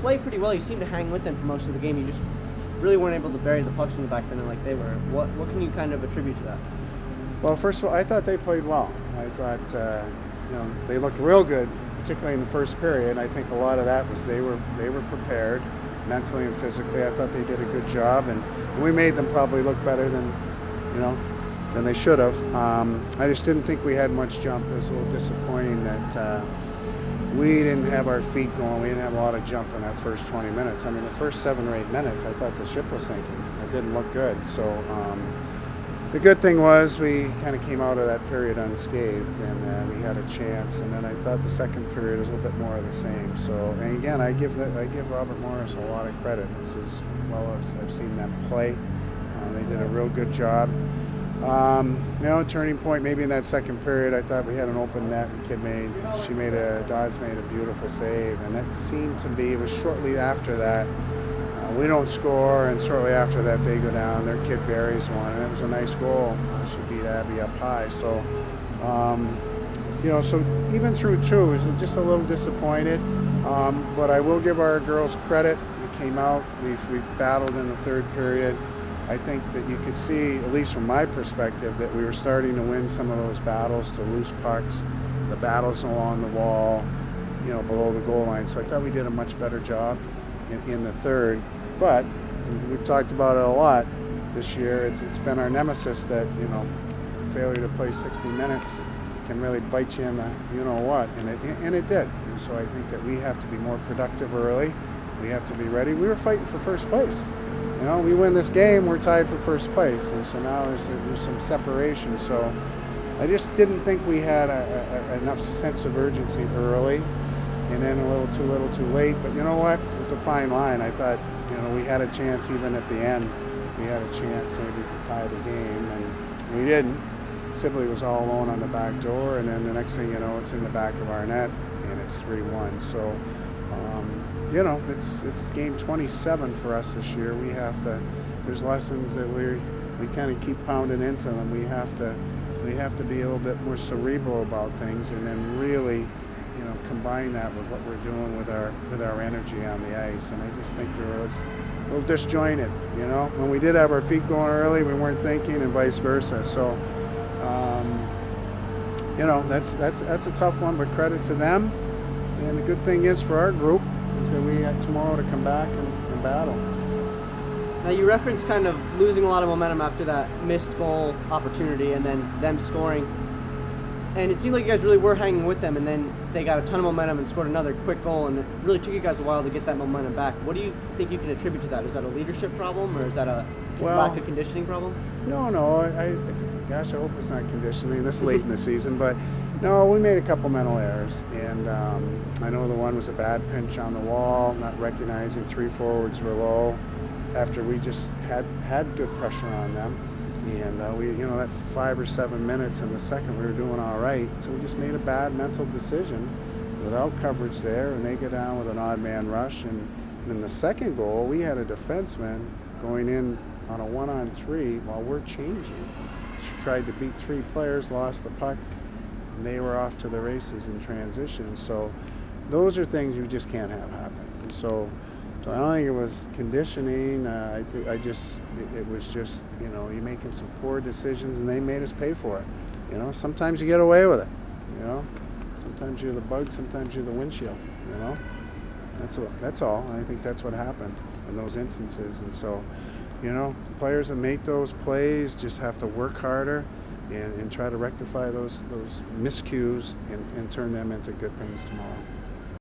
play pretty well. You seemed to hang with them for most of the game. You just really weren't able to bury the pucks in the back then like they were. What can you kind of attribute to that? Well, first of all, I thought they played well. I thought they looked real good, particularly in the first period. I think a lot of that was they were prepared mentally and physically. I thought they did a good job, and we made them probably look better than they should have. I just didn't think we had much jump. It was a little disappointing that we didn't have our feet going. We didn't have a lot of jump in that first 20 minutes. I mean, the first 7 or 8 minutes, I thought the ship was sinking. It didn't look good. So the good thing was we kind of came out of that period unscathed, and we had a chance. And then I thought the second period was a little bit more of the same. So, and again, I give Robert Morris a lot of credit. It's as well as I've seen them play. They did a real good job. Turning point maybe in that second period, I thought we had an open net. The kid Dodds made a beautiful save, and that seemed to be, it was shortly after that. We don't score, and shortly after that they go down. Their kid buries one, and it was a nice goal. She beat Abby up high. So, so even through two, it was just a little disappointed. But I will give our girls credit. We came out, we battled in the third period. I think that you could see, at least from my perspective, that we were starting to win some of those battles to loose pucks, the battles along the wall, below the goal line. So I thought we did a much better job in the third. But we've talked about it a lot this year. It's been our nemesis that, failure to play 60 minutes can really bite you in the you-know-what, and it did. And so I think that we have to be more productive early. We have to be ready. We were fighting for first place. We win this game, we're tied for first place, and so now there's some separation. So I just didn't think we had enough sense of urgency early, and then a little too late. But you know what? It's a fine line. I thought, we had a chance even at the end. We had a chance maybe to tie the game, and we didn't. Sibley was all alone on the back door, and then the next thing you know, it's in the back of our net, and it's 3-1. So. It's game 27 for us this year. We have to. There's lessons that we kind of keep pounding into them. We have to be a little bit more cerebral about things, and then really, combine that with what we're doing with our energy on the ice. And I just think we were a little disjointed. When we did have our feet going early, we weren't thinking, and vice versa. So, that's a tough one, but credit to them. And the good thing is for our group is that we have tomorrow to come back and battle. Now you referenced kind of losing a lot of momentum after that missed goal opportunity and then them scoring. And it seemed like you guys really were hanging with them, and then they got a ton of momentum and scored another quick goal, and it really took you guys a while to get that momentum back. What do you think you can attribute to that? Is that a leadership problem, or is that a lack of conditioning problem? No. I hope it's not conditioning this late in the season, but no, we made a couple mental errors, and I know the one was a bad pinch on the wall, not recognizing 3 forwards were low after we just had good pressure on them. And that 5 or 7 minutes in the second, we were doing all right. So we just made a bad mental decision without coverage there, and they go down with an odd man rush. And in the second goal, we had a defenseman going in on a 1-on-3 while we're changing. She tried to beat 3 players, lost the puck, and they were off to the races in transition. So those are things you just can't have happen. And so I don't think it was conditioning. It was just, you're making some poor decisions, and they made us pay for it. Sometimes you get away with it. Sometimes you're the bug, sometimes you're the windshield. That's all. I think that's what happened in those instances. And so, players that make those plays just have to work harder and try to rectify those miscues and turn them into good things tomorrow.